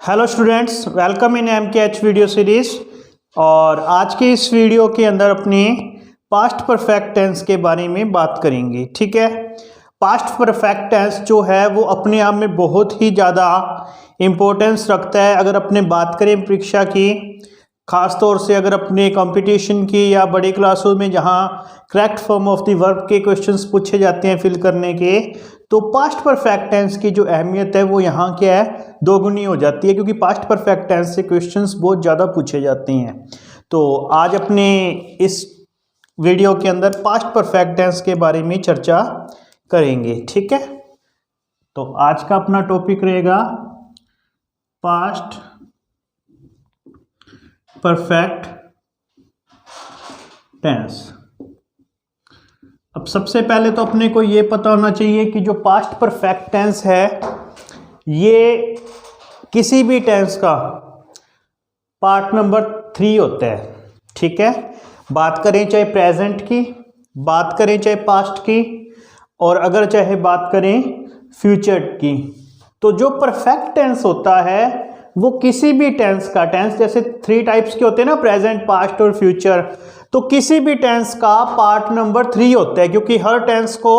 Hello students, welcome in MKH video series. और आज के इस वीडियो के अंदर अपनी पास्ट परफेक्ट टेंस के बारे में बात करेंगे। ठीक है, पास्ट परफेक्ट टेंस जो है वो अपने आप में बहुत ही ज़्यादा इम्पोर्टेंस रखता है। अगर अपने बात करें परीक्षा की, ख़ास तौर से अगर अपने कंपटीशन की या बड़े क्लासों में जहाँ correct form of the verb के क्वेश्चंस पूछे जाते हैं फिल करने के, तो पास्ट परफेक्ट टेंस की जो अहमियत है वो यहाँ क्या है, दोगुनी हो जाती है, क्योंकि पास्ट परफेक्ट टेंस से क्वेश्चंस बहुत ज़्यादा पूछे जाते हैं। तो आज अपने इस वीडियो के अंदर पास्ट परफेक्ट टेंस के बारे में चर्चा करेंगे। ठीक है, तो आज का अपना टॉपिक रहेगा पास्ट परफेक्ट टेंस। अब सबसे पहले तो अपने को ये पता होना चाहिए कि जो पास्ट परफेक्ट टेंस है ये किसी भी टेंस का पार्ट नंबर 3 होता है। ठीक है, बात करें चाहे प्रेजेंट की, बात करें चाहे पास्ट की, और अगर चाहे बात करें फ्यूचर की, तो जो परफेक्ट टेंस होता है वो किसी भी टेंस का, टेंस जैसे 3 टाइप्स के होते हैं ना, प्रेजेंट, पास्ट और फ्यूचर, तो किसी भी टेंस का पार्ट नंबर 3 होता है। क्योंकि हर टेंस को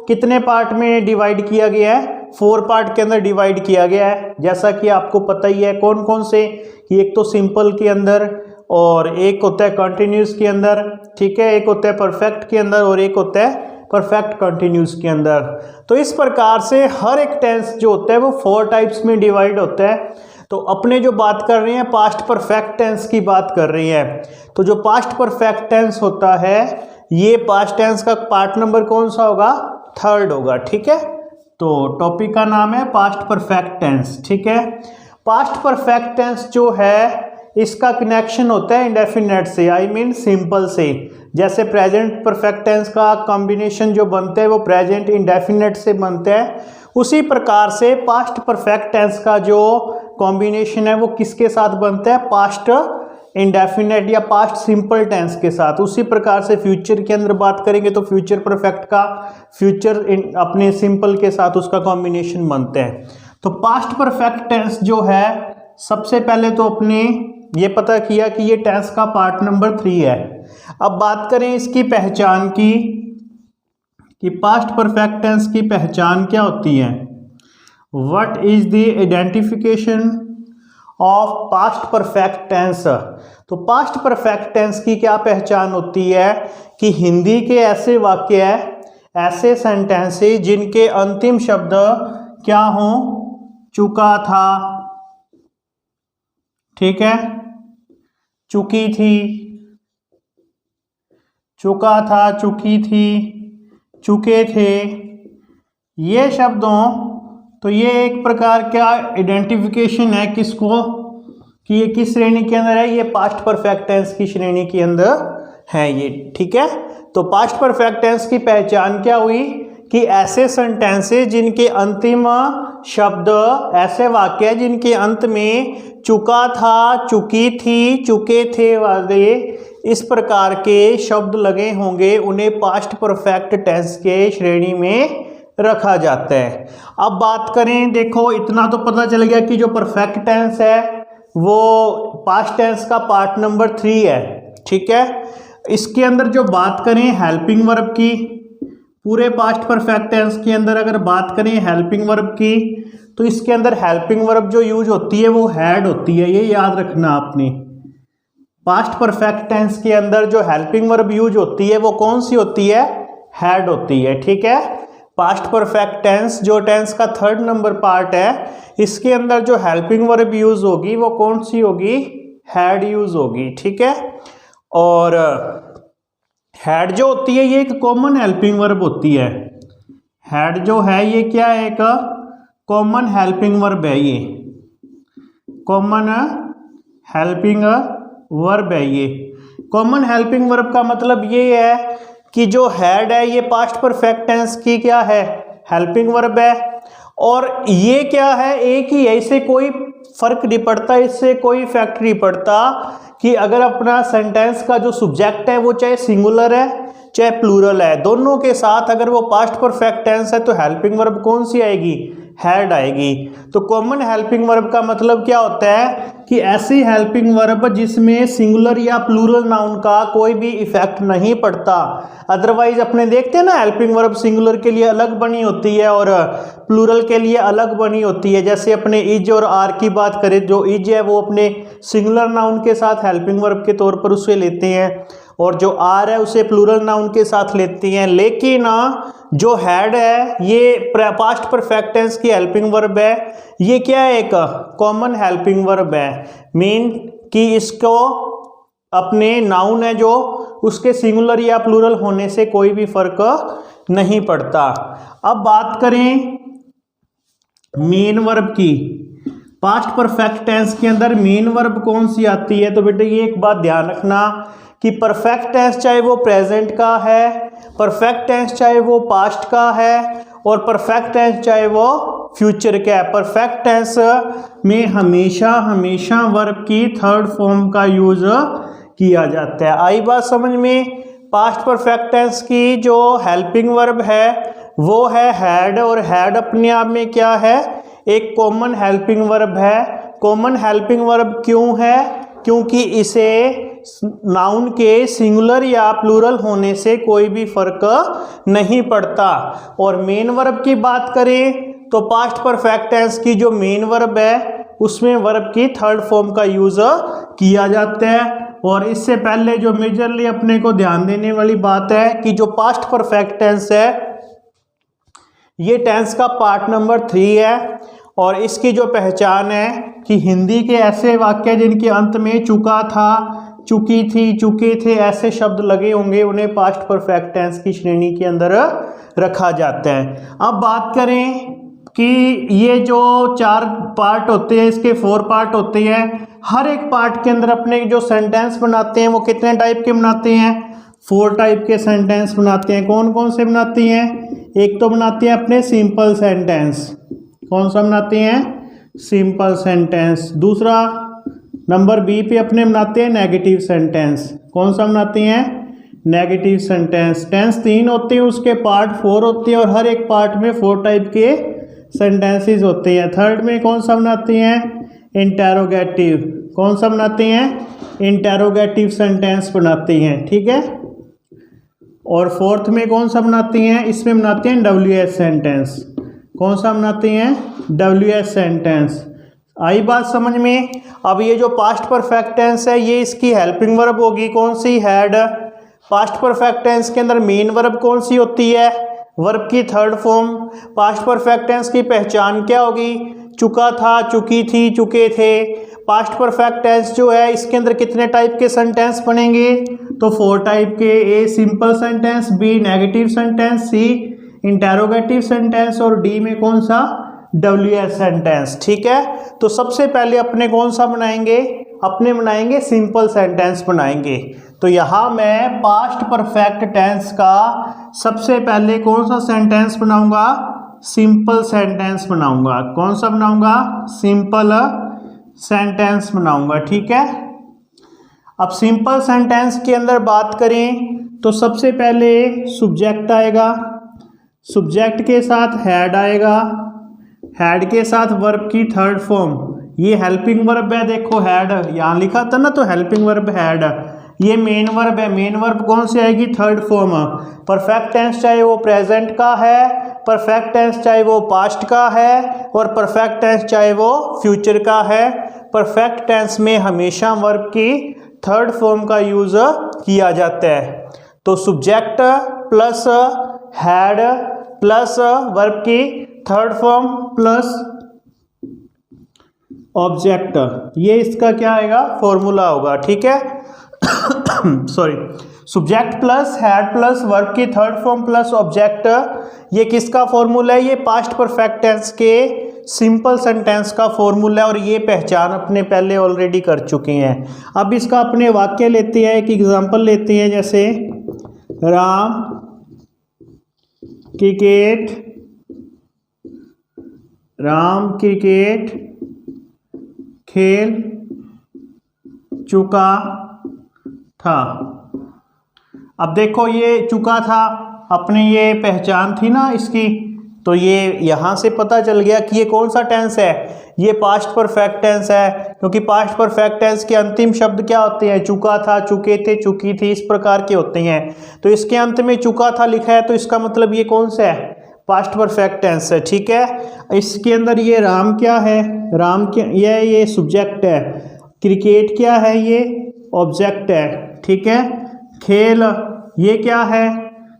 कितने पार्ट में डिवाइड किया गया है, 4 पार्ट के अंदर डिवाइड किया गया है। जैसा कि आपको पता ही है कौन कौन से, कि एक तो सिंपल के अंदर, और एक होता है कंटिन्यूस के अंदर, ठीक है, एक होता है परफेक्ट के अंदर, और एक होता है परफेक्ट कंटिन्यूस के अंदर। तो इस प्रकार से हर एक टेंस जो होता है वो 4 टाइप्स में डिवाइड होता है। तो अपने जो बात कर रहे हैं पास्ट परफेक्ट टेंस की बात कर रही है, तो जो पास्ट परफेक्ट टेंस होता है ये पास्ट टेंस का पार्ट नंबर कौन सा होगा, 3rd होगा। ठीक है, तो टॉपिक का नाम है पास्ट परफेक्ट टेंस। ठीक है, पास्ट परफेक्ट टेंस जो है इसका कनेक्शन होता है इंडेफिनेट से, आई मीन सिंपल से। जैसे प्रेजेंट परफेक्ट टेंस का कॉम्बिनेशन जो बनता है वो प्रेजेंट इंडेफिनेट से बनता है, उसी प्रकार से पास्ट परफेक्ट टेंस का जो कॉम्बिनेशन है वो किसके साथ बनता है, पास्ट इंडेफिनेट या पास्ट सिंपल टेंस के साथ। उसी प्रकार से फ्यूचर के अंदर बात करेंगे तो फ्यूचर परफेक्ट का फ्यूचर अपने सिंपल के साथ उसका कॉम्बिनेशन बनता है। तो पास्ट परफेक्ट टेंस जो है, सबसे पहले तो अपने ये पता किया कि ये टेंस का पार्ट नंबर 3 है। अब बात करें इसकी पहचान की, कि पास्ट परफेक्ट टेंस की पहचान क्या होती है। What is the identification of past perfect tense. तो पास्ट परफेक्ट टेंस की क्या पहचान होती है, कि हिंदी के ऐसे वाक्य है, ऐसे सेंटेंसेस जिनके अंतिम शब्द क्या हो, चुका था, ठीक है, चुकी थी, चुका था, चुकी थी, चुके थे, ये शब्दों, तो ये एक प्रकार का आइडेंटिफिकेशन है किसको, कि ये किस श्रेणी के अंदर है, ये पास्ट परफेक्ट टेंस की श्रेणी के अंदर है ये। ठीक है, तो पास्ट परफेक्ट टेंस की पहचान क्या हुई, कि ऐसे सेंटेंसेस जिनके अंतिम शब्द, ऐसे वाक्य जिनके अंत में चुका था, चुकी थी, चुके थे वाले इस प्रकार के शब्द लगे होंगे, उन्हें पास्ट परफेक्ट टेंस के श्रेणी में रखा जाता है। अब बात करें, देखो इतना तो पता चल गया कि जो परफेक्ट टेंस है वो पास्ट टेंस का पार्ट नंबर 3 है। ठीक है, इसके अंदर जो बात करें हेल्पिंग वर्ब की, पूरे पास्ट परफेक्ट टेंस के अंदर अगर बात करें हेल्पिंग वर्ब की, तो इसके अंदर हेल्पिंग वर्ब जो यूज होती है वो हैड होती है, ये याद रखना आपने। पास्ट परफेक्ट टेंस के अंदर जो हेल्पिंग वर्ब यूज होती है वो कौन सी होती है, हैड होती है। ठीक है, पास्ट परफेक्ट टेंस जो टेंस का 3rd नंबर पार्ट है, इसके अंदर जो हेल्पिंग वर्ब यूज होगी वो कौन सी होगी, हैड यूज होगी। ठीक है, और हैड जो होती है ये एक कॉमन हेल्पिंग वर्ब होती है। हैड जो है ये क्या है, एक कॉमन हेल्पिंग वर्ब है, ये कॉमन हेल्पिंग वर्ब है। ये कॉमन हेल्पिंग वर्ब का मतलब ये है कि जो हैड है ये पास्ट परफेक्ट टेंस की क्या है, हेल्पिंग वर्ब है, और ये क्या है, एक ही है, इससे कोई फर्क नहीं पड़ता, इससे कोई इफेक्ट नहीं पड़ता कि अगर अपना सेंटेंस का जो सब्जेक्ट है वो चाहे सिंगुलर है चाहे प्लूरल है, दोनों के साथ अगर वो पास्ट परफेक्ट टेंस है तो हेल्पिंग वर्ब कौन सी आएगी, हैड आएगी। तो कॉमन हेल्पिंग वर्ब का मतलब क्या होता है कि ऐसी हेल्पिंग वर्ब जिसमें सिंगुलर या प्लूरल नाउन का कोई भी इफेक्ट नहीं पड़ता। अदरवाइज अपने देखते हैं ना, हेल्पिंग वर्ब सिंगुलर के लिए अलग बनी होती है और प्लूरल के लिए अलग बनी होती है। जैसे अपने इज और आर की बात करें, जो इज है वो अपने सिंगुलर नाउन के साथ हेल्पिंग वर्ब के तौर पर उसे लेते हैं और जो आर है उसे प्लूरल नाउन के साथ लेती हैं। लेकिन जो हैड है ये पास्ट परफेक्ट टेंस की हेल्पिंग वर्ब है। ये क्या है, एक कॉमन हेल्पिंग वर्ब है। मीन कि इसको अपने नाउन है जो उसके सिंगुलर या प्लूरल होने से कोई भी फर्क नहीं पड़ता। अब बात करें मेन वर्ब की। पास्ट परफेक्ट टेंस के अंदर मेन वर्ब कौन सी आती है? तो बेटे ये एक बात ध्यान रखना कि परफेक्ट टेंस चाहे वो प्रेजेंट का है, परफेक्ट टेंस चाहे वो पास्ट का है और परफेक्ट टेंस चाहे वो फ्यूचर का है, परफेक्ट टेंस में हमेशा वर्ब की थर्ड फॉर्म का यूज किया जाता है। आई बात समझ में? पास्ट परफेक्ट टेंस की जो हेल्पिंग वर्ब है वो है हैड, और हैड अपने आप में क्या है, एक कॉमन हेल्पिंग वर्ब है। कॉमन हेल्पिंग वर्ब क्यों है? क्योंकि इसे नाउन के सिंगुलर या प्लूरल होने से कोई भी फर्क नहीं पड़ता। और मेन वर्ब की बात करें तो पास्ट परफेक्ट टेंस की जो मेन वर्ब है उसमें वर्ब की थर्ड फॉर्म का यूज किया जाता है। और इससे पहले जो मेजरली अपने को ध्यान देने वाली बात है कि जो पास्ट परफेक्ट टेंस है ये टेंस का पार्ट नंबर 3 है और इसकी जो पहचान है कि हिंदी के ऐसे वाक्य जिनके अंत में चुका था, चुकी थी, चुके थे ऐसे शब्द लगे होंगे उन्हें पास्ट परफेक्ट टेंस की श्रेणी के अंदर रखा जाता है। अब बात करें कि ये जो 4 पार्ट होते हैं, इसके 4 पार्ट होते हैं। हर एक पार्ट के अंदर अपने जो सेंटेंस बनाते हैं वो कितने टाइप के बनाते हैं? 4 टाइप के सेंटेंस बनाते हैं। कौन कौन से बनाते हैं? एक तो बनाते हैं अपने सिंपल सेंटेंस। कौन सा बनाते हैं? Simple sentence. दूसरा नंबर बी पे अपने बनाते हैं नेगेटिव सेंटेंस। कौन सा बनाते हैं? Negative sentence. टेंस 3 होते हैं, उसके पार्ट 4 होते हैं और हर एक पार्ट में 4 टाइप के सेंटेंसेस होते हैं। थर्ड में कौन सा बनाते हैं? इंटेरोगेटिव। कौन सा बनाते हैं? इंटेरोगेटिव सेंटेंस बनाते हैं, ठीक है। और फोर्थ में कौन सा बनाते हैं? इसमें बनाते हैं WH सेंटेंस। कौन सा बनाते हैं? WH sentence. आई बात समझ में? अब ये जो पास्ट परफेक्ट टेंस है ये इसकी हेल्पिंग वर्ब होगी कौन सी? हैड। पास्ट परफेक्ट टेंस के अंदर मेन वर्ब कौन सी होती है? वर्ब की third form. Past perfect tense की पहचान क्या होगी? चुका था, चुकी थी, चुके थे। पास्ट परफेक्ट टेंस जो है इसके अंदर कितने टाइप के सेंटेंस बनेंगे? तो 4 टाइप के। A simple sentence, B negative sentence, C interrogative sentence और डी में कौन सा? WH सेंटेंस, ठीक है। तो सबसे पहले अपने कौन सा बनाएंगे? अपने बनाएंगे सिंपल सेंटेंस बनाएंगे। तो यहाँ मैं पास्ट परफेक्ट टेंस का सबसे पहले कौन सा सेंटेंस बनाऊंगा? सिंपल सेंटेंस बनाऊंगा। कौन सा बनाऊंगा? सिंपल सेंटेंस बनाऊंगा, ठीक है। अब सिंपल सेंटेंस के अंदर बात करें तो सबसे पहले सब्जेक्ट आएगा, सब्जेक्ट के साथ हैड आएगा, हैड के साथ वर्ब की थर्ड फॉर्म। ये हेल्पिंग वर्ब है, देखो हैड यहाँ लिखा था ना, तो हेल्पिंग वर्ब हैड। ये मेन वर्ब है, मेन वर्ब कौन सी आएगी? Third form. परफेक्ट टेंस चाहे वो प्रेजेंट का है, परफेक्ट टेंस चाहे वो पास्ट का है और परफेक्ट टेंस चाहे वो फ्यूचर का है। परफेक्ट टेंस में हमेशा वर्ब की थर्ड फॉर्म का यूज किया जाता है। तो subject plus had plus verb की थर्ड फॉर्म प्लस ऑब्जेक्ट, ये इसका क्या आएगा? फॉर्मूला होगा, ठीक है। Sorry, subject plus had plus verb की थर्ड फॉर्म प्लस ऑब्जेक्ट, ये किसका फॉर्मूला है? ये पास्ट परफेक्ट टेंस के सिंपल सेंटेंस का फॉर्मूला है और ये पहचान अपने पहले ऑलरेडी कर चुके हैं। अब इसका अपने वाक्य लेते हैं, एक एग्जांपल लेते हैं, जैसे राम क्रिकेट खेल चुका था। अब देखो ये चुका था, अपने ये पहचान थी ना इसकी, तो ये यहाँ से पता चल गया कि ये कौन सा टेंस है, ये पास्ट परफेक्ट टेंस है, क्योंकि पास्ट परफेक्ट टेंस के अंतिम शब्द क्या होते हैं, चुका था, चुके थे, चुकी थी, इस प्रकार के होते हैं। तो इसके अंत में चुका था लिखा है, तो इसका मतलब ये कौन सा है, पास्ट परफेक्ट टेंस है। ठीक है, इसके अंदर ये राम क्या है, राम क्या, ये सब्जेक्ट है, क्रिकेट क्या है, ये ऑब्जेक्ट है। ठीक है, खेल ये क्या है,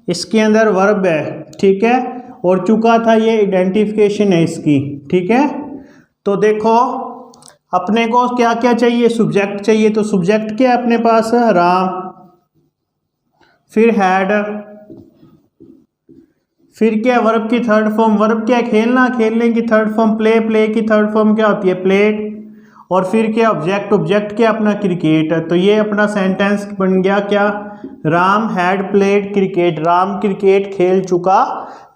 इसके अंदर वर्ब है। ठीक है, और चुका था ये आइडेंटिफिकेशन है इसकी। ठीक है, तो देखो अपने को क्या क्या चाहिए, सब्जेक्ट चाहिए, तो सब्जेक्ट क्या है अपने पास, राम, फिर हैड, फिर क्या वर्ब की थर्ड फॉर्म, वर्ब क्या है, खेलना, खेलने की थर्ड फॉर्म प्ले, प्ले की थर्ड फॉर्म क्या होती है, प्लेड, और फिर क्या ऑब्जेक्ट, ऑब्जेक्ट क्या अपना क्रिकेट। तो ये अपना सेंटेंस बन गया क्या, Ram had played cricket, Ram cricket खेल चुका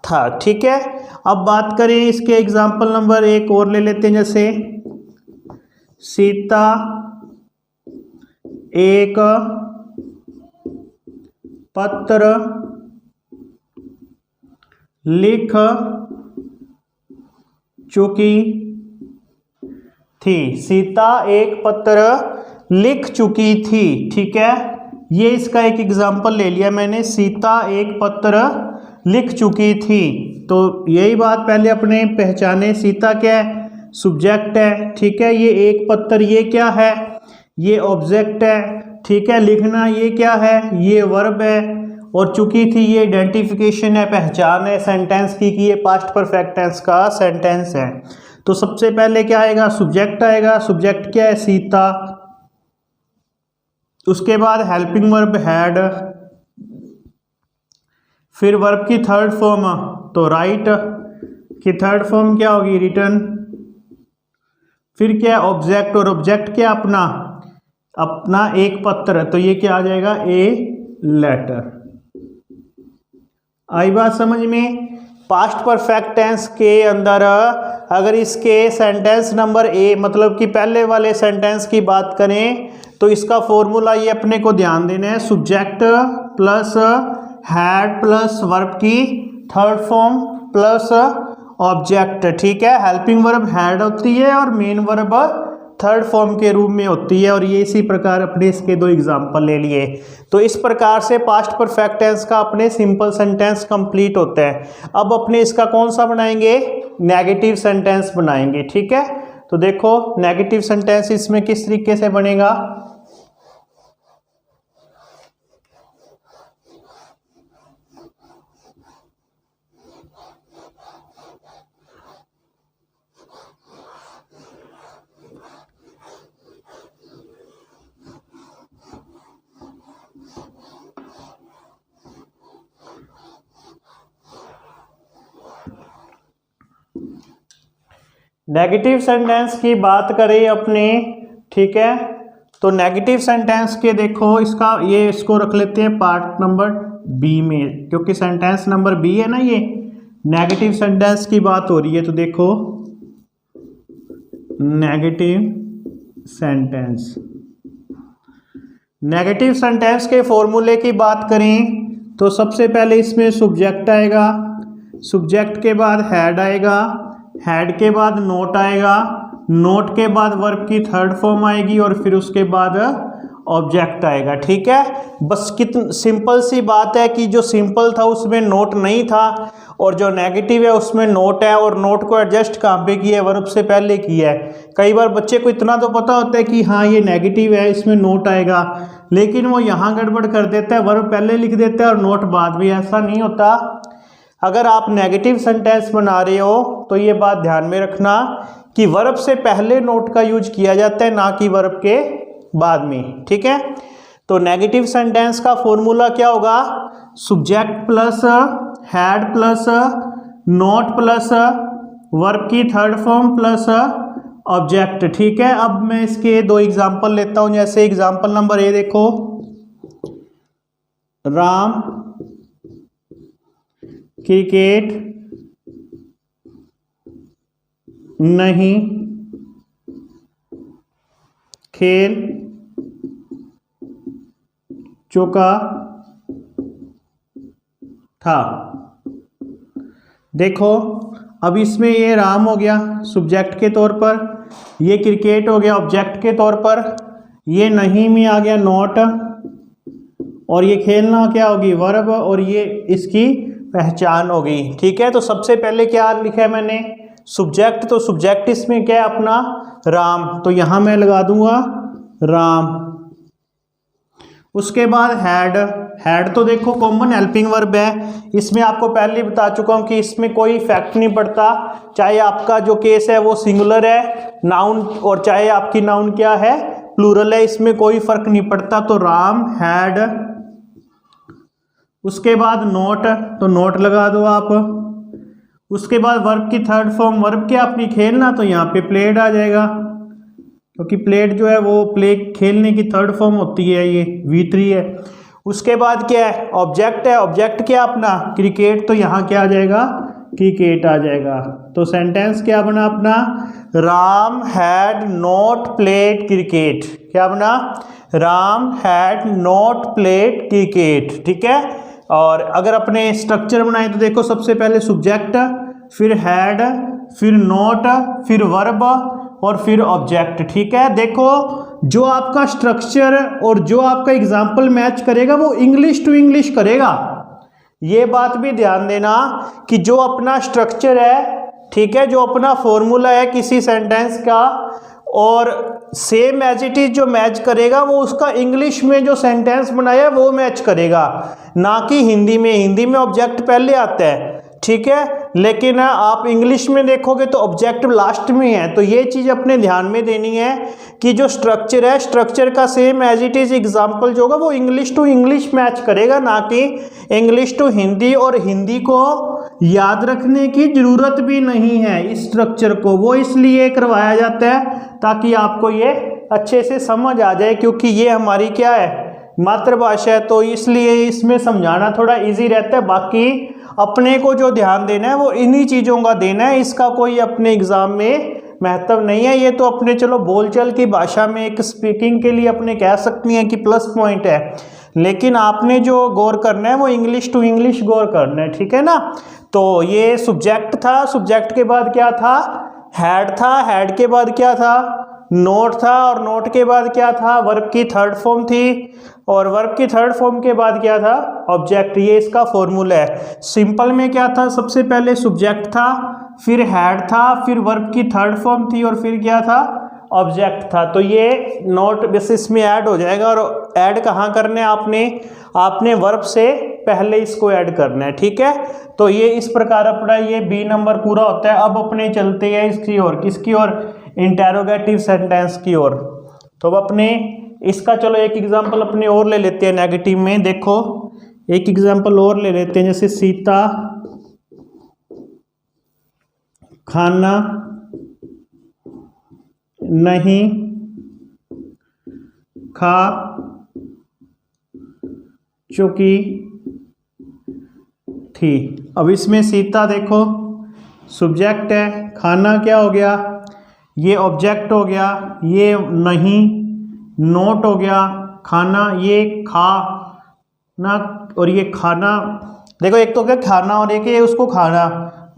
था। ठीक है, अब बात करें इसके एग्जाम्पल नंबर एक और ले लेते हैं, जैसे सीता एक पत्र लिख चुकी थी, सीता एक पत्र लिख चुकी थी। ठीक है, ये इसका एक एग्जाम्पल ले लिया मैंने, सीता एक पत्र लिख चुकी थी। तो यही बात पहले अपने पहचाने, सीता क्या है, सब्जेक्ट है। ठीक है, ये एक पत्र ये क्या है, ये ऑब्जेक्ट है। ठीक है, लिखना ये क्या है, ये वर्ब है, और चुकी थी ये आइडेंटिफिकेशन है, पहचान है सेंटेंस की कि ये पास्ट परफेक्ट टेंस का सेंटेंस है। तो सबसे पहले क्या आएगा, सब्जेक्ट आएगा, सब्जेक्ट क्या है, सीता, उसके बाद हेल्पिंग वर्ब हैड, फिर वर्ब की थर्ड फॉर्म तो राइट की थर्ड फॉर्म क्या होगी, रिटन, फिर क्या ऑब्जेक्ट, और ऑब्जेक्ट क्या अपना, अपना एक पत्र, तो ये क्या आ जाएगा, ए लेटर। आई बात समझ में। पास्ट परफेक्ट टेंस के अंदर अगर इसके सेंटेंस नंबर ए मतलब कि पहले वाले सेंटेंस की बात करें तो इसका फॉर्मूला ये अपने को ध्यान देना है, subject plus had plus verb की थर्ड फॉर्म प्लस ऑब्जेक्ट। ठीक है, हेल्पिंग वर्ब हैड होती है और मेन वर्ब थर्ड फॉर्म के रूप में होती है, और ये इसी प्रकार अपने इसके दो एग्जाम्पल ले लिए। तो इस प्रकार से पास्ट परफेक्ट टेंस का अपने सिंपल सेंटेंस कंप्लीट होता है। अब अपने इसका कौन सा बनाएंगे, नेगेटिव सेंटेंस बनाएंगे। ठीक है, तो देखो नेगेटिव सेंटेंस इसमें किस तरीके से बनेगा, नेगेटिव सेंटेंस की बात करें अपने। ठीक है, तो नेगेटिव सेंटेंस के देखो इसका ये इसको रख लेते हैं पार्ट नंबर बी में, क्योंकि सेंटेंस नंबर बी है ना, ये नेगेटिव सेंटेंस की बात हो रही है। तो देखो नेगेटिव सेंटेंस, नेगेटिव सेंटेंस के फॉर्मूले की बात करें तो सबसे पहले इसमें सब्जेक्ट आएगा, सब्जेक्ट के बाद हैड आएगा, हैड के बाद नोट आएगा, नोट के बाद वर्ब की थर्ड फॉर्म आएगी, और फिर उसके बाद ऑब्जेक्ट आएगा। ठीक है, बस कितनी सिंपल सी बात है कि जो सिंपल था उसमें नोट नहीं था, और जो नेगेटिव है उसमें नोट है, और नोट को एडजस्ट कहाँ पे किया है, वर्ब से पहले किया है। कई बार बच्चे को इतना तो पता होता है कि हाँ ये नेगेटिव है इसमें नोट आएगा, लेकिन वो यहाँ गड़बड़ कर देता है, वर्ब पहले लिख देता है और नोट बाद में। ऐसा नहीं होता। अगर आप नेगेटिव सेंटेंस बना रहे हो तो ये बात ध्यान में रखना कि वर्ब से पहले नोट का यूज किया जाता है, ना कि वर्ब के बाद में। ठीक है, तो नेगेटिव सेंटेंस का फॉर्मूला क्या होगा, subject plus had plus note plus verb की थर्ड फॉर्म प्लस ऑब्जेक्ट। ठीक है, अब मैं इसके दो एग्जांपल लेता हूं, जैसे एग्जांपल नंबर ए देखो, राम क्रिकेट नहीं खेल चुका था। देखो अब इसमें ये राम हो गया सब्जेक्ट के तौर पर, ये क्रिकेट हो गया ऑब्जेक्ट के तौर पर, ये नहीं में आ गया नॉट, और ये खेलना क्या होगी वर्ब, और ये इसकी पहचान हो गई। ठीक है, तो सबसे पहले क्या लिखा है मैंने सब्जेक्ट, तो सब्जेक्ट इसमें क्या है अपना राम, तो यहां मैं लगा दूंगा राम। उसके बाद हैड, हैड तो देखो कॉमन हेल्पिंग वर्ब है, इसमें आपको पहले बता चुका हूं कि इसमें कोई इफेक्ट नहीं पड़ता, चाहे आपका जो केस है वो सिंगुलर है नाउन और चाहे आपकी नाउन क्या है प्लूरल है, इसमें कोई फर्क नहीं पड़ता। तो राम हैड। उसके बाद नोट, तो नोट लगा दो आप। उसके बाद वर्ब की थर्ड फॉर्म, वर्ब क्या अपनी खेलना, तो यहाँ पे प्लेड आ जाएगा, क्योंकि प्लेड जो है वो प्ले खेलने की थर्ड फॉर्म होती है, ये V3 है। उसके बाद क्या है ऑब्जेक्ट है, ऑब्जेक्ट क्या अपना क्रिकेट, तो यहाँ क्या आ जाएगा क्रिकेट आ जाएगा। तो सेंटेंस क्या बना अपना Ram had not played cricket, क्या बना Ram had not played cricket. ठीक है, और अगर अपने स्ट्रक्चर बनाए तो देखो सबसे पहले सब्जेक्ट, फिर हैड, फिर नॉट, फिर वर्ब और फिर ऑब्जेक्ट। ठीक है, देखो जो आपका स्ट्रक्चर और जो आपका एग्जाम्पल मैच करेगा वो इंग्लिश टू इंग्लिश करेगा। ये बात भी ध्यान देना कि जो अपना स्ट्रक्चर है, ठीक है, जो अपना फॉर्मूला है किसी सेंटेंस का, और सेम एज इट इज जो मैच करेगा वो उसका इंग्लिश में जो सेंटेंस बनाया है वो मैच करेगा, ना कि हिंदी में। हिंदी में ऑब्जेक्ट पहले आता है, ठीक है, लेकिन आप इंग्लिश में देखोगे तो ऑब्जेक्ट लास्ट में है। तो ये चीज़ अपने ध्यान में देनी है कि जो स्ट्रक्चर है, स्ट्रक्चर का same as it is example जो होगा वो इंग्लिश टू इंग्लिश मैच करेगा, ना कि इंग्लिश टू हिंदी। और हिंदी को याद रखने की जरूरत भी नहीं है इस स्ट्रक्चर को, वो इसलिए करवाया जाता है ताकि आपको ये अच्छे से समझ आ जाए, क्योंकि ये हमारी क्या है मातृभाषा है, तो इसलिए इसमें समझाना थोड़ा इजी रहता है। बाकी अपने को जो ध्यान देना है वो इन्हीं चीज़ों का देना है, इसका कोई अपने एग्जाम में महत्व नहीं है। ये तो अपने चलो बोलचाल की भाषा में एक स्पीकिंग के लिए अपने कह सकती हैं कि प्लस पॉइंट है, लेकिन आपने जो गौर करना है वो इंग्लिश टू इंग्लिश गौर करना है। ठीक है ना, तो ये सब्जेक्ट था, सब्जेक्ट के बाद क्या था हैड था, हैड के बाद क्या था नोट था, और नोट के बाद क्या था वर्ब की थर्ड फॉर्म थी, और वर्ब की थर्ड फॉर्म के बाद क्या था ऑब्जेक्ट। ये इसका फॉर्मूला है। सिंपल में क्या था सबसे पहले सब्जेक्ट था, फिर हैड था, फिर वर्ब की थर्ड फॉर्म थी, और फिर क्या था ऑब्जेक्ट था। तो ये नोट बेसिस में ऐड हो जाएगा, और ऐड कहाँ करना है आपने वर्ब से पहले इसको ऐड करना है। ठीक है, तो ये इस प्रकार अपना ये बी नंबर पूरा होता है। अब अपने चलते हैं इसकी ओर, किसकी ओर इंटेरोगेटिव सेंटेंस की ओर। तो अब अपने इसका चलो एक एग्जांपल अपने और ले लेते हैं नेगेटिव में। देखो एक एग्जांपल और ले लेते हैं, जैसे सीता खाना नहीं खा चुकी थी। अब इसमें सीता देखो सब्जेक्ट है, खाना क्या हो गया ये ऑब्जेक्ट हो गया, ये नहीं नोट हो गया, खाना ये खा ना, और ये खाना देखो एक तो क्या खाना और एक ये उसको खाना,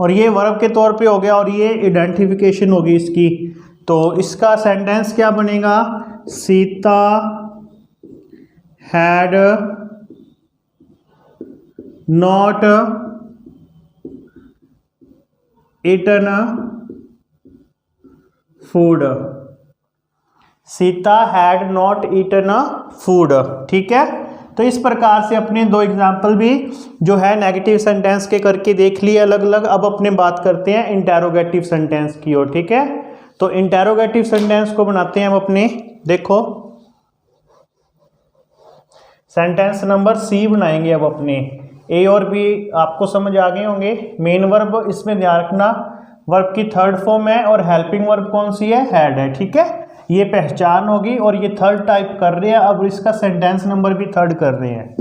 और ये वर्ब के तौर पे हो गया, और ये आइडेंटिफिकेशन होगी इसकी। तो इसका सेंटेंस क्या बनेगा Sita had not eaten food, Sita had not eaten food. ठीक है, तो इस प्रकार से अपने दो एग्जाम्पल भी जो है नेगेटिव सेंटेंस के करके देख लिए अलग अलग। अब अपने बात करते हैं इंटेरोगेटिव सेंटेंस की ओर। ठीक है, तो इंटेरोगेटिव सेंटेंस को बनाते हैं हम अपने। देखो सेंटेंस नंबर सी बनाएंगे अब अपने। ए और बी आपको समझ आ गए होंगे। मेन वर्ब इसमें ध्यान रखना वर्ब की थर्ड फॉर्म है, और हेल्पिंग वर्ब कौन सी है हैड है। ठीक है, ये पहचान होगी, और ये थर्ड टाइप कर रहे हैं। अब इसका सेंटेंस नंबर भी थर्ड कर रहे हैं।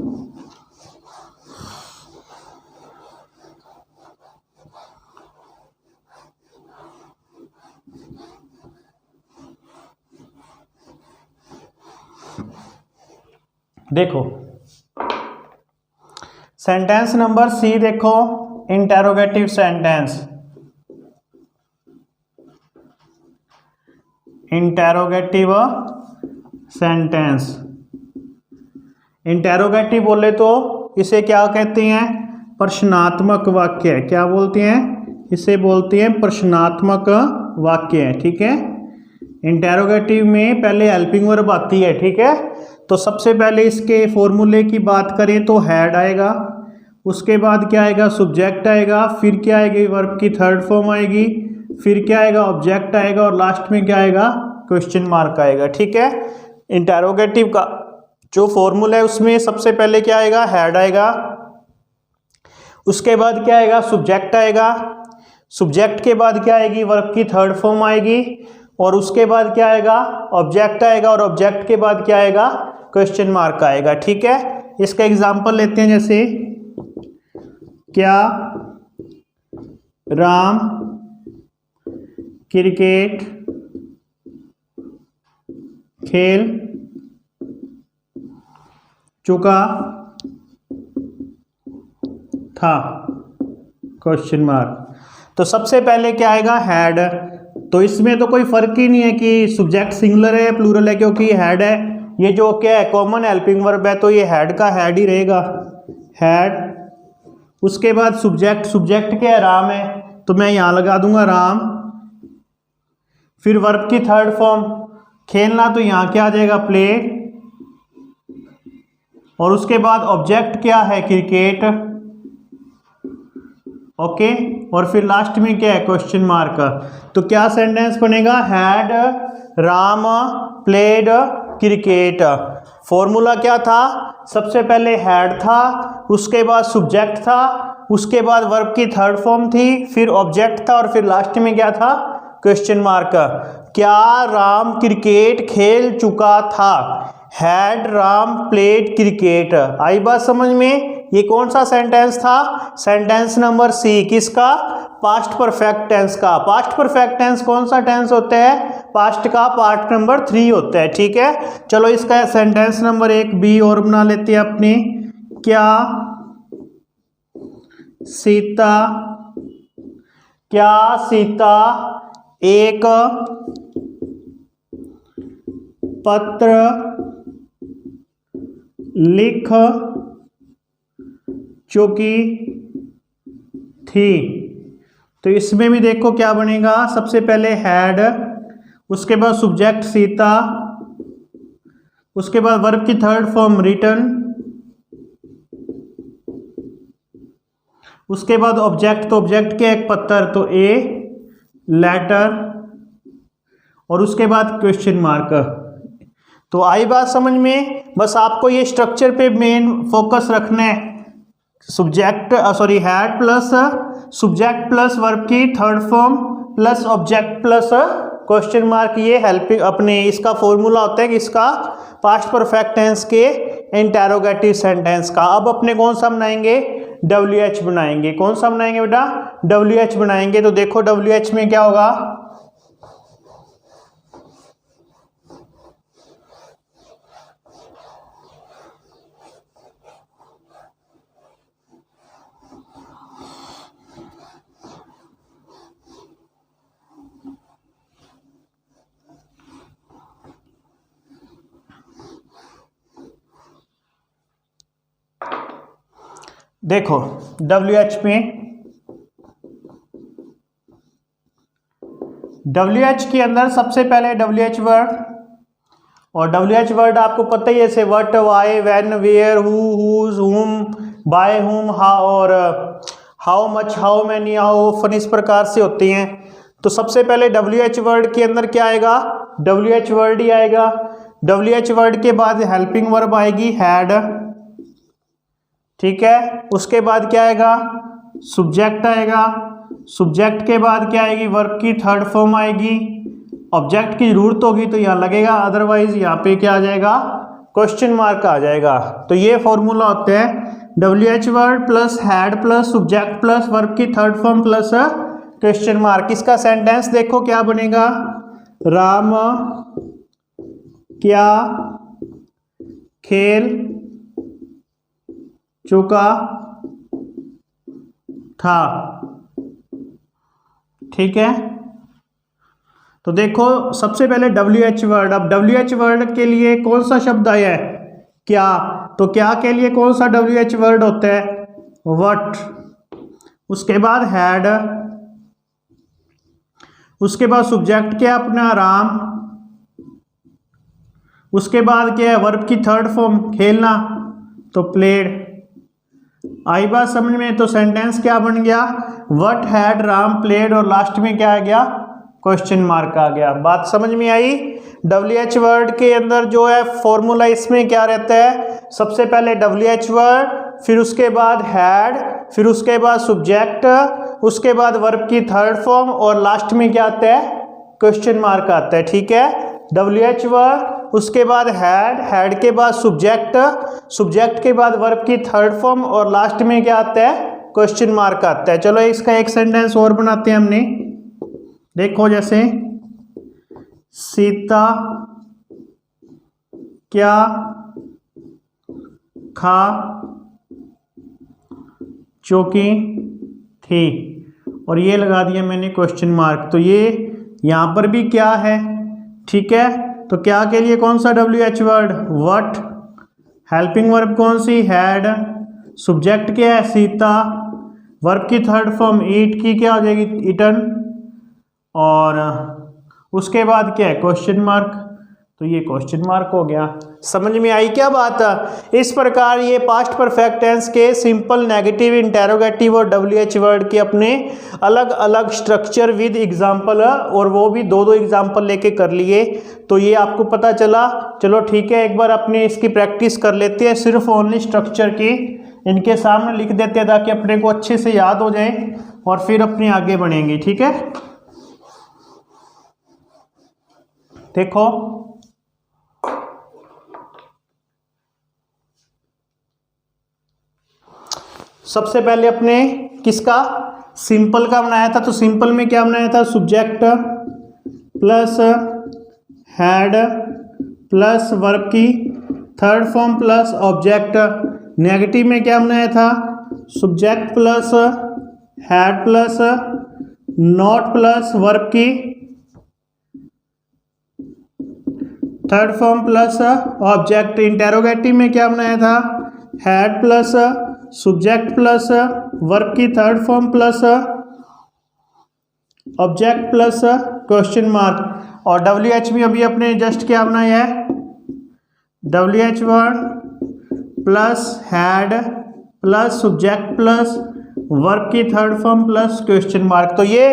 देखो सेंटेंस नंबर सी देखो, interrogative sentence, interrogative sentence. Interrogative बोले तो इसे क्या कहते हैं? प्रश्नात्मक वाक्य। क्या बोलते हैं? इसे बोलते हैं प्रश्नात्मक वाक्य। ठीक है, इंटेरोगेटिव में पहले हेल्पिंग वर्ब आती है। ठीक है, तो सबसे पहले इसके फॉर्मूले की बात करें तो हैड आएगा, उसके बाद क्या आएगा? सब्जेक्ट आएगा, फिर क्या आएगी? वर्ब की थर्ड फॉर्म आएगी, फिर क्या आएगा? ऑब्जेक्ट आएगा, और लास्ट में क्या आएगा? क्वेश्चन मार्क आएगा। ठीक है, इंटेरोगेटिव का जो फॉर्मूला है उसमें सबसे पहले क्या आएगा? हैड आएगा, उसके बाद क्या आएगा? सब्जेक्ट आएगा, सब्जेक्ट के बाद क्या आएगी? वर्ब की थर्ड फॉर्म आएगी, और उसके बाद क्या आएगा? ऑब्जेक्ट आएगा, और ऑब्जेक्ट के बाद क्या आएगा? क्वेश्चन मार्क आएगा। ठीक है, इसका एग्जांपल लेते हैं, जैसे क्या राम क्रिकेट खेल चुका था? Question mark. तो सबसे पहले क्या आएगा? हैड। तो इसमें तो कोई फर्क ही नहीं है कि सब्जेक्ट सिंगुलर है या प्लूरल है, क्योंकि हैड है। ये जो क्या है? कॉमन हेल्पिंग वर्ब है, तो ये हैड का हैड ही रहेगा, हैड। उसके बाद सब्जेक्ट, सब्जेक्ट क्या है? राम है, तो मैं यहां लगा दूंगा राम। फिर वर्ब की थर्ड फॉर्म खेलना, तो यहां क्या आ जाएगा? प्ले। और उसके बाद ऑब्जेक्ट क्या है? क्रिकेट। ओके, और फिर लास्ट में क्या है? Question mark. तो क्या सेंटेंस बनेगा? Had Ram played cricket. Formula क्या था? सबसे पहले हैड था, उसके बाद सब्जेक्ट था, उसके बाद वर्ब की थर्ड फॉर्म थी, फिर ऑब्जेक्ट था, और फिर लास्ट में क्या था? Question mark. क्या राम क्रिकेट खेल चुका था? Had Ram played cricket. आई बात समझ में? ये कौन सा सेंटेंस था? Sentence number C. किसका? पास्ट परफेक्ट टेंस का। पास्ट परफेक्ट टेंस कौन सा टेंस होता है? पास्ट का पार्ट नंबर 3 होता है। ठीक है, चलो इसका सेंटेंस नंबर 1 बी और बना लेते हैं अपने। क्या सीता, क्या सीता एक पत्र लिख चुकी थी? तो इसमें भी देखो क्या बनेगा? सबसे पहले हैड, उसके बाद सब्जेक्ट सीता, उसके बाद वर्ब की थर्ड फॉर्म रिटन, उसके बाद ऑब्जेक्ट, तो ऑब्जेक्ट के एक पत्थर, तो ए लेटर, और उसके बाद क्वेश्चन मार्क। तो आई बात समझ में? बस आपको ये स्ट्रक्चर पे मेन फोकस रखना है। Subject had plus subject plus verb की third form plus object plus question mark, ये हेल्प अपने इसका फॉर्मूला होता है कि इसका पास्ट परफेक्ट टेंस के इंटेरोगेटिव सेंटेंस का। अब अपने कौन सा बनाएंगे? WH बनाएंगे। कौन सा बनाएंगे बेटा? WH बनाएंगे। तो देखो WH में क्या होगा? देखो WH के अंदर सबसे पहले WH वर्ड, और WH वर्ड आपको पता ही है, जैसे what, why, when, where, who, whose, whom, by whom, how, और how much, how many, how often, इस प्रकार से होती हैं। तो सबसे पहले WH वर्ड के अंदर क्या आएगा? WH वर्ड ही आएगा। WH वर्ड के बाद हेल्पिंग वर्ब आएगी हैड। ठीक है, उसके बाद क्या आएगा? सब्जेक्ट आएगा, सब्जेक्ट के बाद क्या आएगी? वर्ब की थर्ड फॉर्म आएगी, ऑब्जेक्ट की जरूरत होगी तो यहाँ लगेगा, अदरवाइज यहाँ पे क्या आ जाएगा? क्वेश्चन मार्क आ जाएगा। तो ये फॉर्मूला होता है WH word plus had plus subject plus verb की third form plus question mark. इसका सेंटेंस देखो क्या बनेगा? राम क्या खेल चुका था। ठीक है, तो देखो सबसे पहले WH वर्ड। अब WH वर्ड के लिए कौन सा शब्द आया है? क्या। तो क्या के लिए कौन सा WH वर्ड होता है? वट। उसके बाद हैड, उसके बाद सब्जेक्ट क्या अपना राम, उसके बाद क्या है वर्ब की थर्ड फॉर्म खेलना, तो प्लेड। आई बात समझ में? तो सेंटेंस क्या बन गया? व्हाट हैड राम प्लेड, और लास्ट में क्या आ गया? क्वेश्चन मार्क आ गया। बात समझ में आई? WH वर्ड के अंदर जो है फॉर्मूला इसमें क्या रहता है? सबसे पहले WH वर्ड, फिर उसके बाद हैड, फिर उसके बाद सब्जेक्ट, उसके बाद वर्ब की थर्ड फॉर्म, और लास्ट में क्या आता है? क्वेश्चन मार्क आता है। ठीक है, WH वर्ड, उसके बाद हैड, हैड के बाद सब्जेक्ट, सब्जेक्ट के बाद वर्ब की थर्ड फॉर्म, और लास्ट में क्या आता है? क्वेश्चन मार्क आता है। चलो इसका एक सेंटेंस और बनाते हैं हमने। देखो जैसे सीता क्या खा चौकी थी, और ये लगा दिया मैंने क्वेश्चन मार्क। तो ये यहां पर भी क्या है? ठीक है, तो क्या के लिए कौन सा WH word? What. Helping verb कौन सी? हैड। सब्जेक्ट क्या है? सीता। वर्ब की थर्ड फॉर्म ईट की क्या हो जाएगी? ईटन। और उसके बाद क्या है? Question mark. तो ये क्वेश्चन मार्क हो गया। समझ में आई क्या बात? इस प्रकार ये पास्ट परफेक्ट टेंस के सिंपल, नेगेटिव, इंटेरोगेटिव और WH वर्ड के अपने अलग अलग स्ट्रक्चर विद एग्जांपल, और वो भी दो दो एग्जांपल लेके कर लिए। तो ये आपको पता चला। चलो ठीक है, एक बार अपने इसकी प्रैक्टिस कर लेते हैं, सिर्फ ओनली स्ट्रक्चर की इनके सामने लिख देते हैं ताकि अपने को अच्छे से याद हो जाए, और फिर अपने आगे बढ़ेंगे। ठीक है, देखो सबसे पहले अपने किसका? सिंपल का बनाया था। तो सिंपल में क्या बनाया था? Subject plus had plus verb की third form plus object. Negative में क्या बनाया था? Subject plus had plus not plus verb की third form plus object. Interrogative में क्या बनाया था? Had plus subject plus verb की third form plus object plus question mark. और WH में अभी अपने जस्ट क्या बनाया है? WH word plus had plus subject plus verb की third form plus question mark. तो ये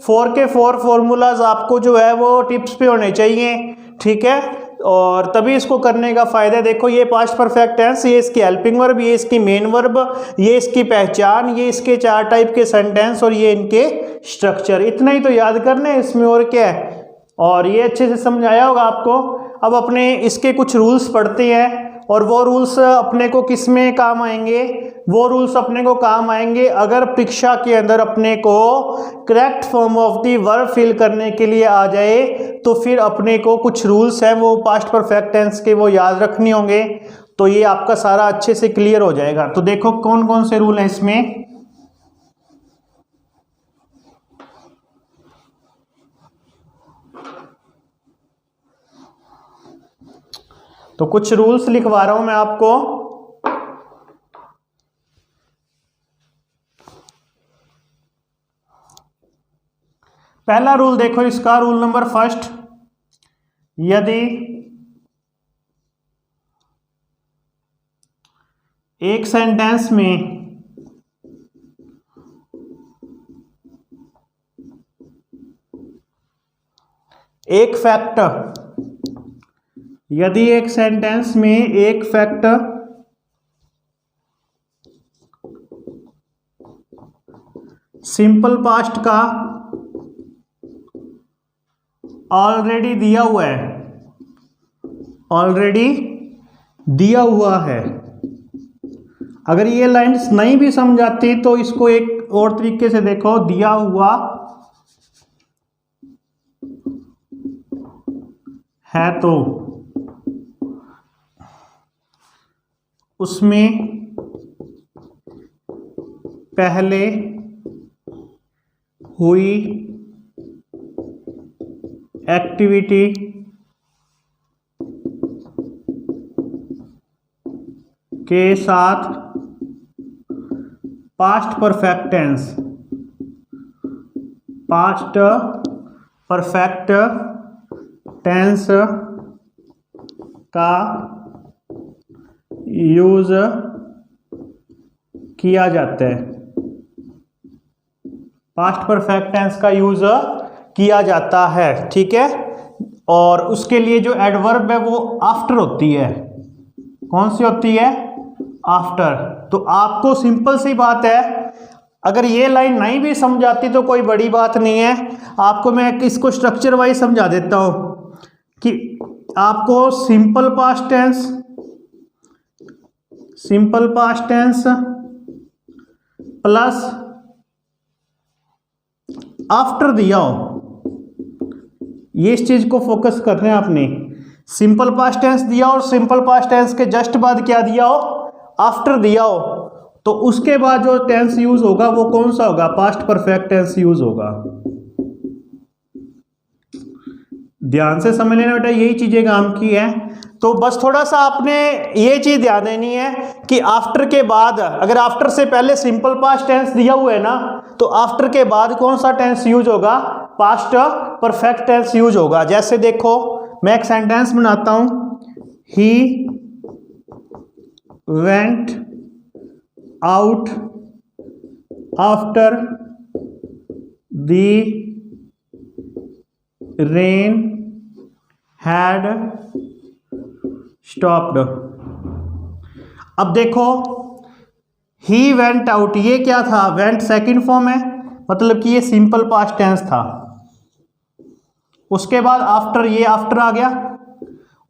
4 के 4 फॉर्मूलाज आपको जो है वो टिप्स पे होने चाहिए। ठीक है, और तभी इसको करने का फायदा। देखो ये पास्ट परफेक्ट टेंस, ये इसकी हेल्पिंग वर्ब, ये इसकी मेन वर्ब, ये इसकी पहचान, ये इसके 4 टाइप के सेंटेंस, और ये इनके स्ट्रक्चर। इतना ही तो याद करना है इसमें, और क्या है। और ये अच्छे से समझ आया होगा आपको। अब अपने इसके कुछ रूल्स पढ़ते हैं, और वो रूल्स अपने को किस में काम आएंगे? वो रूल्स अपने को काम आएंगे अगर परीक्षा के अंदर अपने को correct form of the verb fill करने के लिए आ जाए, तो फिर अपने को कुछ रूल्स हैं वो पास्ट परफेक्ट टेंस के, वो याद रखने होंगे। तो ये आपका सारा अच्छे से क्लियर हो जाएगा। तो देखो कौन कौन से रूल हैं इसमें। तो कुछ रूल्स लिखवा रहा हूं मैं आपको। पहला रूल देखो इसका, रूल नंबर फर्स्ट, यदि एक सेंटेंस में एक फैक्ट, यदि एक सेंटेंस में एक फैक्ट सिंपल पास्ट का ऑलरेडी दिया हुआ है, ऑलरेडी दिया हुआ है। अगर ये लाइंस नहीं भी समझ आती तो इसको एक और तरीके से देखो, दिया हुआ है तो उसमें पहले हुई एक्टिविटी के साथ past perfect tense, past perfect tense का यूज किया जाता है, पास्ट परफेक्ट टेंस का यूज किया जाता है। ठीक है, और उसके लिए जो एडवर्ब है वो आफ्टर होती है। कौन सी होती है? आफ्टर। तो आपको सिंपल सी बात है, अगर ये लाइन नहीं भी समझ आती तो कोई बड़ी बात नहीं है, आपको मैं इसको स्ट्रक्चर वाइज समझा देता हूं कि आपको simple past tense, simple past tense plus after दिया हो, ये इस चीज को फोकस करना है आपने। सिंपल पास्ट टेंस दिया और सिंपल पास्ट टेंस के जस्ट बाद क्या दिया हो? आफ्टर दिया हो, तो उसके बाद जो टेंस यूज होगा वो कौन सा होगा? पास्ट परफेक्ट टेंस यूज होगा। ध्यान से समझ लेना बेटा, यही चीजें काम की है। तो बस थोड़ा सा आपने ये चीज ध्यान देनी है कि आफ्टर के बाद, अगर आफ्टर से पहले सिंपल पास्ट टेंस दिया हुआ है ना, तो आफ्टर के बाद कौन सा टेंस यूज होगा? पास्ट परफेक्ट टेंस यूज होगा। जैसे देखो, मैं एक सेंटेंस बनाता हूं, he went out after the rain had stopped. अब देखो, ही वेंट आउट, ये क्या था? वेंट सेकंड फॉर्म है, मतलब कि ये सिंपल पास्ट टेंस था। उसके बाद आफ्टर, ये आफ्टर आ गया।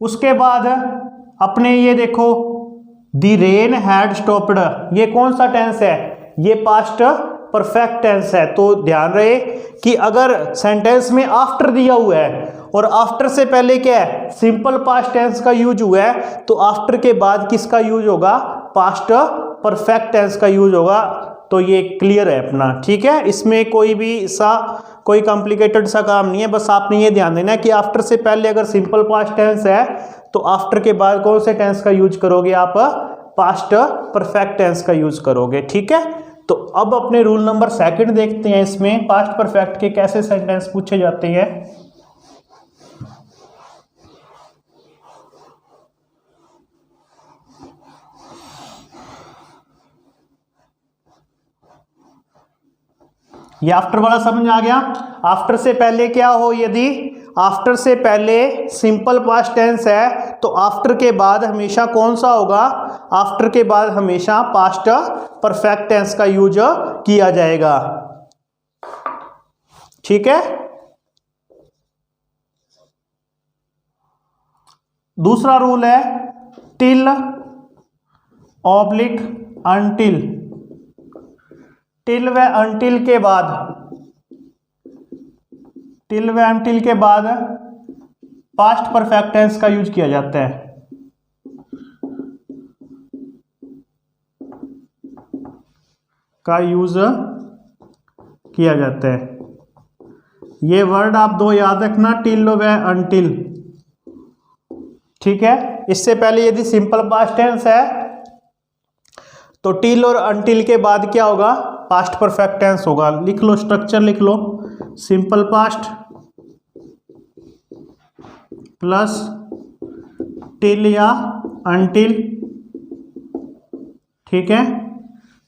उसके बाद अपने ये देखो, द रेन हैड स्टॉप्ड, ये कौन सा टेंस है? ये पास्ट परफेक्ट टेंस है। तो ध्यान रहे कि अगर सेंटेंस में आफ्टर दिया हुआ है और आफ्टर से पहले क्या है? सिंपल पास्ट टेंस का यूज हुआ है, तो आफ्टर के बाद किसका यूज होगा? पास्ट परफेक्ट टेंस का यूज होगा। तो ये क्लियर है अपना, ठीक है। इसमें कोई कॉम्प्लिकेटेड सा काम नहीं है, बस आपने ये ध्यान देना है कि आफ्टर से पहले अगर सिंपल पास्ट टेंस है तो आफ्टर के बाद कौन से टेंस का यूज करोगे आप? पास्ट परफेक्ट टेंस का यूज करोगे, ठीक है। तो अब अपने रूल नंबर 2 देखते हैं, इसमें पास्ट परफेक्ट के कैसे सेंटेंस पूछे जाते हैं। ये आफ्टर वाला समझ आ गया। आफ्टर से पहले क्या हो? यदि आफ्टर से पहले सिंपल पास्ट टेंस है तो आफ्टर के बाद हमेशा कौन सा होगा? आफ्टर के बाद हमेशा पास्ट परफेक्ट टेंस का यूज किया जाएगा, ठीक है। दूसरा रूल है टिल ऑब्लिक अनटिल। टिल व अनटिल के बाद, टिल व अनटिल के बाद पास्ट परफेक्ट टेंस का यूज किया जाता है। ये वर्ड आप दो याद रखना, टिल व अनटिल, ठीक है। इससे पहले यदि सिंपल पास्ट टेंस है तो टिल और अनटिल के बाद क्या होगा? पास्ट परफेक्ट टेंस होगा। लिख लो, स्ट्रक्चर लिख लो, सिंपल पास्ट प्लस टिल या अनटिल, ठीक है,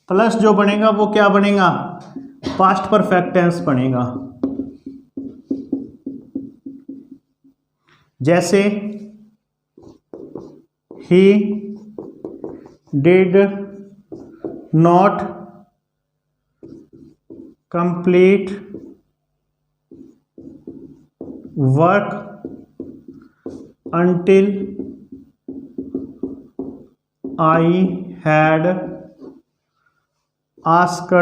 प्लस जो बनेगा वो क्या बनेगा? पास्ट परफेक्ट टेंस बनेगा। जैसे he did not complete work until I had asked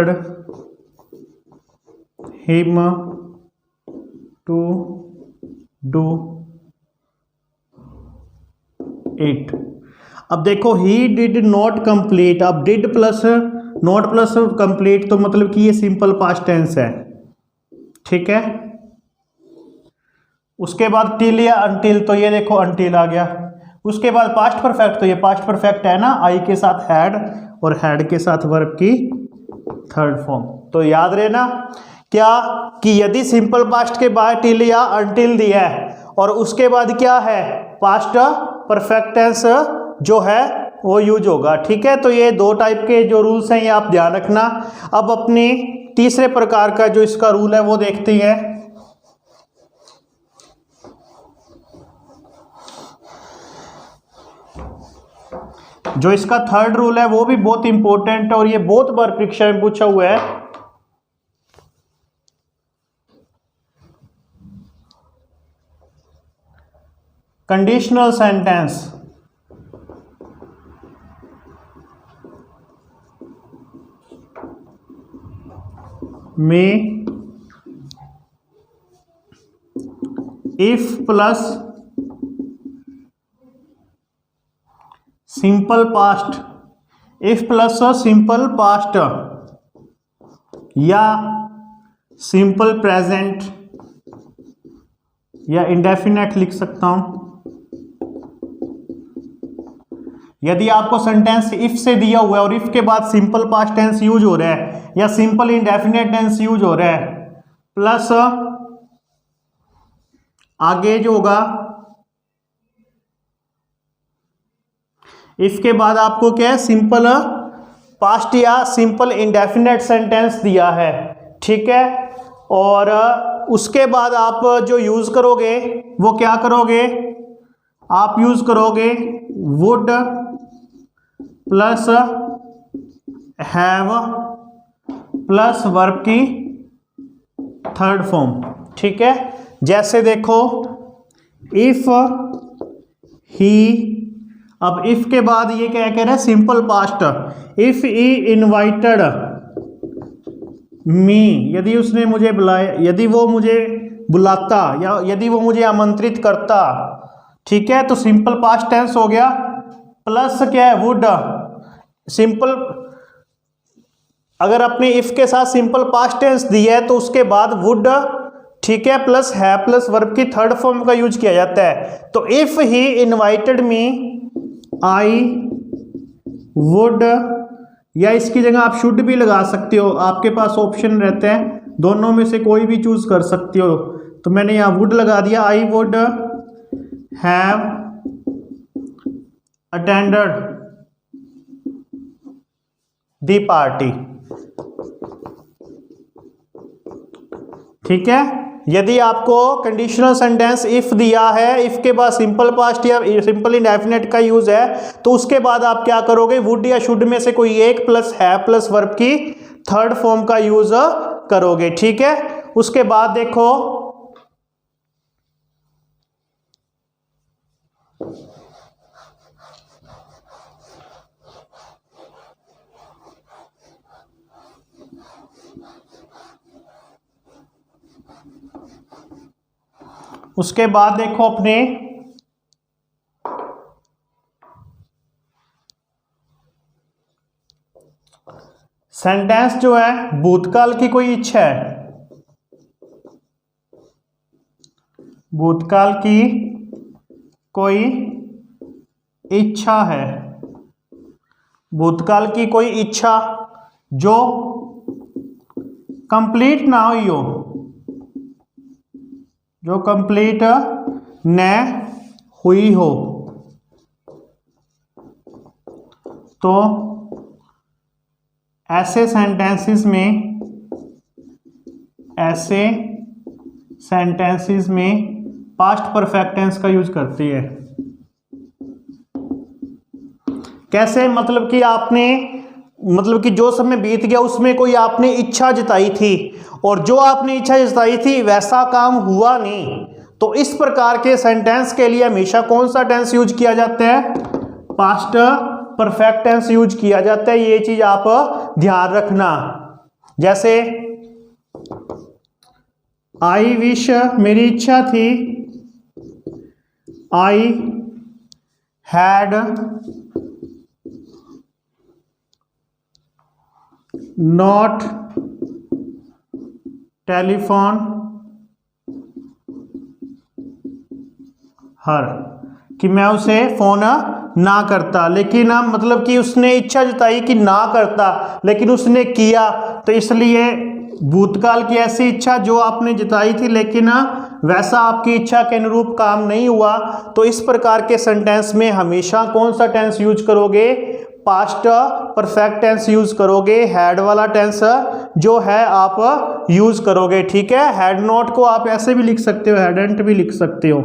him to do it। अब देखो, he did not complete, अब did plus not plus complete, तो मतलब कि ये सिंपल पास्ट टेंस है। ठीक है। उसके बाद टिल या अनटिल, तो ये देखो अनटिल आ गया। उसके बाद पास्ट परफेक्ट, तो ये पास्ट परफेक्ट है ना, आई के साथ हैड और हैड के साथ वर्ब की थर्ड फॉर्म। तो याद रहे ना क्या कि यदि सिंपल पास्ट के बाद टिल या अनटिल दिया है और उसके बाद क्या है पास्ट परफेक्ट टेंस जो है वो यूज होगा। ठीक है, तो ये दो टाइप के जो रूल्स हैं ये आप ध्यान रखना। अब अपनी तीसरे प्रकार का जो इसका रूल है वो देखते हैं। जो इसका थर्ड रूल है वो भी बहुत इंपॉर्टेंट है और ये बहुत बार परीक्षा में पूछा हुआ है। कंडीशनल सेंटेंस में if plus simple past, if plus simple past या सिंपल प्रेजेंट या इंडेफिनेट लिख सकता हूं। यदि आपको सेंटेंस इफ से दिया हुआ है और इफ के बाद सिंपल पास्ट टेंस यूज हो रहा है या सिंपल इंडेफिनेट टेंस यूज हो रहा है, प्लस आगे जो होगा इफ के बाद आपको क्या है सिंपल पास्ट या सिंपल इंडेफिनेट सेंटेंस दिया है। ठीक है, और उसके बाद आप जो यूज करोगे वो क्या करोगे, आप यूज करोगे would plus have plus verb की थर्ड फॉर्म। ठीक है, जैसे देखो इफ ही, अब इफ के बाद ये क्या कह रहा है simple past, if he invited me, यदि उसने मुझे बुलाया, यदि वो मुझे बुलाता या यदि वो मुझे आमंत्रित करता। ठीक है, तो सिंपल पास्ट टेंस हो गया, प्लस क्या है वुड सिंपल, अगर अपने इफ के साथ सिंपल पास्ट टेंस दिया है तो उसके बाद वुड, ठीक है, प्लस है प्लस वर्ब की थर्ड फॉर्म का यूज किया जाता है। तो if he invited me I would, या इसकी जगह आप शुड भी लगा सकते हो, आपके पास ऑप्शन रहते हैं, दोनों में से कोई भी चूज कर सकते हो। तो मैंने यहाँ वुड लगा दिया, I would have attended the party. ठीक है, यदि आपको कंडीशनल सेंटेंस इफ दिया है, इफ के बाद सिंपल पास्ट या सिंपल इंडेफिनेट का यूज है, तो उसके बाद आप क्या करोगे वुड या शुड में से कोई एक प्लस है प्लस वर्ब की थर्ड फॉर्म का यूज करोगे। ठीक है, उसके बाद देखो उसके बाद देखो अपने सेंटेंस जो है भूतकाल की कोई इच्छा है, भूतकाल की कोई इच्छा है, भूतकाल की कोई इच्छा जो कंप्लीट ना हुई हो, जो कंप्लीट न हुई हो, तो ऐसे सेंटेंसेस में, ऐसे सेंटेंसेस में पास्ट परफेक्ट टेंस का यूज करती है। कैसे, मतलब कि आपने, मतलब कि जो समय बीत गया उसमें कोई आपने इच्छा जताई थी और जो आपने इच्छा जताई थी वैसा काम हुआ नहीं, तो इस प्रकार के सेंटेंस के लिए हमेशा कौन सा टेंस यूज किया जाता है, पास्ट परफेक्ट टेंस यूज किया जाता है। ये चीज आप ध्यान रखना। जैसे आई विश, मेरी इच्छा थी, आई हैड नॉट टेलीफोन हर, कि मैं उसे फ़ोन ना करता, लेकिन मतलब कि उसने इच्छा जताई कि ना करता लेकिन उसने किया, तो इसलिए भूतकाल की ऐसी इच्छा जो आपने जताई थी लेकिन वैसा आपकी इच्छा के अनुरूप काम नहीं हुआ, तो इस प्रकार के सेंटेंस में हमेशा कौन सा टेंस यूज करोगे? पास्ट परफेक्ट टेंस यूज करोगे, हैड वाला टेंस जो है आप यूज करोगे। ठीक है, हैड नॉट को आप ऐसे भी लिख सकते हो, हैडंट भी लिख सकते हो।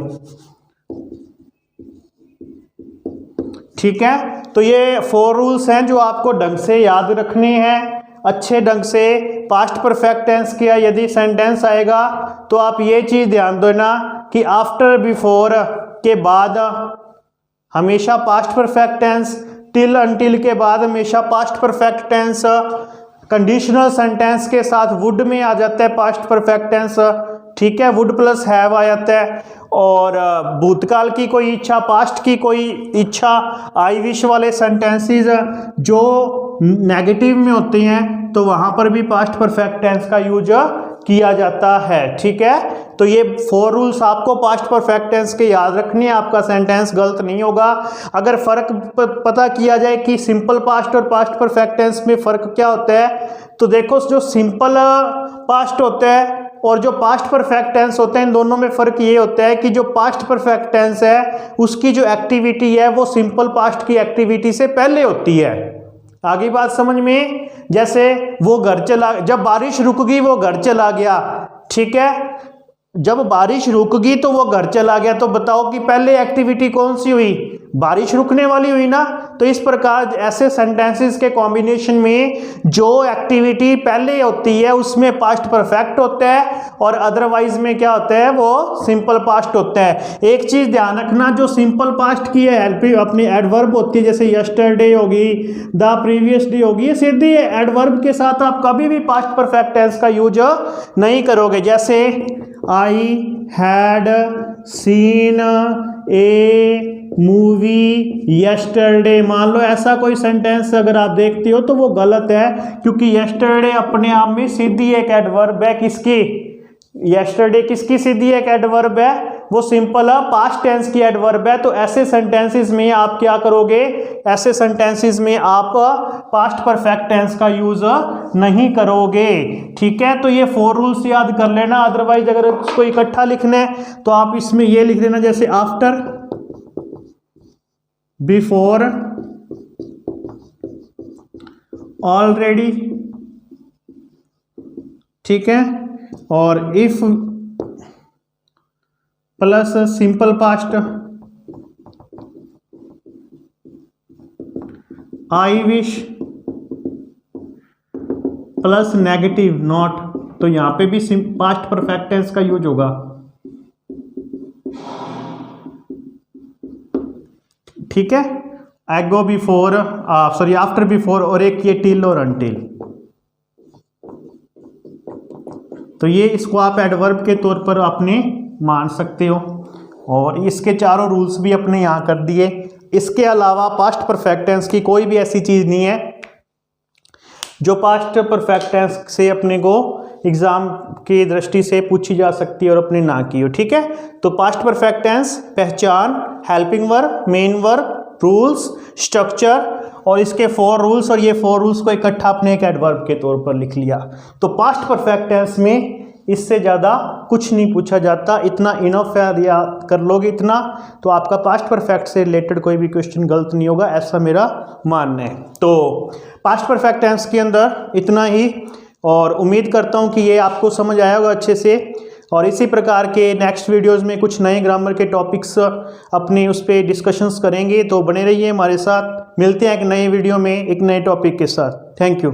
ठीक है, तो ये 4 रूल्स हैं जो आपको ढंग से याद रखने हैं अच्छे ढंग से। पास्ट परफेक्ट टेंस किया यदि सेंटेंस आएगा तो आप ये चीज ध्यान देना कि आफ्टर बिफोर के बाद हमेशा past perfect tense, till until के बाद हमेशा past perfect tense, conditional sentence के साथ वुड में आ जाता है पास्ट परफेक्ट टेंस। ठीक है, वुड प्लस हैव आ जाता है। और भूतकाल की कोई इच्छा, पास्ट की कोई इच्छा, आई विश वाले सेंटेंसेस जो नेगेटिव में होते हैं तो वहां पर भी पास्ट परफेक्ट टेंस का यूज किया जाता है। ठीक है, तो ये 4 रूल्स आपको पास्ट परफेक्ट टेंस के याद रखने हैं, आपका सेंटेंस गलत नहीं होगा। अगर फर्क पता किया जाए कि सिंपल पास्ट और पास्ट परफेक्ट टेंस में फर्क क्या होता है, तो देखो जो सिंपल पास्ट होता है और जो पास्ट परफेक्ट टेंस होते हैं, इन दोनों में फ़र्क ये होता है कि जो पास्ट परफेक्ट टेंस है उसकी जो एक्टिविटी है वो सिंपल पास्ट की एक्टिविटी से पहले होती है। आगे बात समझ में? जैसे वो घर चला, जब बारिश रुक गई वो घर चला गया। ठीक है, जब बारिश रुक गई तो वो घर चला गया, तो बताओ कि पहले एक्टिविटी कौन सी हुई? बारिश रुकने वाली हुई ना। तो इस प्रकार ऐसे सेंटेंसेस के कॉम्बिनेशन में जो एक्टिविटी पहले होती है उसमें पास्ट परफेक्ट होता है और अदरवाइज में क्या होता है? वो सिंपल पास्ट होता है। एक चीज ध्यान रखना, जो सिंपल पास्ट की है हेल्पिंग अपनी एडवर्ब होती है, जैसे यस्टरडे होगी, द प्रीवियस डे होगी, ये सीधी एडवर्ब के साथ आप कभी भी पास्ट परफेक्ट टेंस का यूज नहीं करोगे। जैसे I had seen A movie yesterday, मान लो ऐसा कोई सेंटेंस अगर आप देखते हो तो वो गलत है, क्योंकि यस्टरडे अपने आप में सीधी एक एडवर्ब है। किसकी? यस्टरडे किसकी सीधी एक एडवर्ब है? वो सिंपल पास्ट टेंस की एडवर्ब है। तो ऐसे सेंटेंसेस में आप क्या करोगे? ऐसे सेंटेंसेस में आप पास्ट परफेक्ट टेंस का यूज नहीं करोगे। ठीक है, तो ये 4 रूल्स याद कर लेना। अदरवाइज अगर इसको इकट्ठा लिखना है तो आप इसमें ये लिख देना, जैसे आफ्टर, बिफोर, ऑलरेडी। ठीक है, और if plus simple past, I wish plus negative not, तो यहां पे भी पास्ट परफेक्ट टेंस का यूज होगा। ठीक है, एगो बिफोर, सॉरी आफ्टर बिफोर, और एक ये टिल और अनटिल। तो ये इसको आप एडवर्ब के तौर पर अपने मान सकते हो, और इसके चारों रूल्स भी अपने यहाँ कर दिए। इसके अलावा पास्ट परफेक्ट टेंस की कोई भी ऐसी चीज़ नहीं है जो पास्ट परफेक्ट टेंस से अपने को एग्जाम की दृष्टि से पूछी जा सकती है और अपने ना की हो। ठीक है, तो पास्ट परफेक्ट टेंस पहचान, helping verb, main verb, rules, structure और इसके 4 रूल्स, और ये 4 रूल्स को इकट्ठा अपने एक एडवर्ब के तौर पर लिख लिया। तो पास्ट परफेक्ट टेंस में इससे ज़्यादा कुछ नहीं पूछा जाता, इतना इनफ है, याद कर लोगे इतना तो आपका पास्ट परफेक्ट से रिलेटेड कोई भी क्वेश्चन गलत नहीं होगा, ऐसा मेरा मानना है। तो पास्ट परफेक्ट टेंस के अंदर इतना ही, और उम्मीद करता हूँ कि ये आपको समझ आया होगा अच्छे से। और इसी प्रकार के नेक्स्ट वीडियोस में कुछ नए ग्रामर के टॉपिक्स अपने उस पर डिस्कशंस करेंगे, तो बने रहिए हमारे साथ। मिलते हैं एक नए वीडियो में एक नए टॉपिक के साथ। Thank you.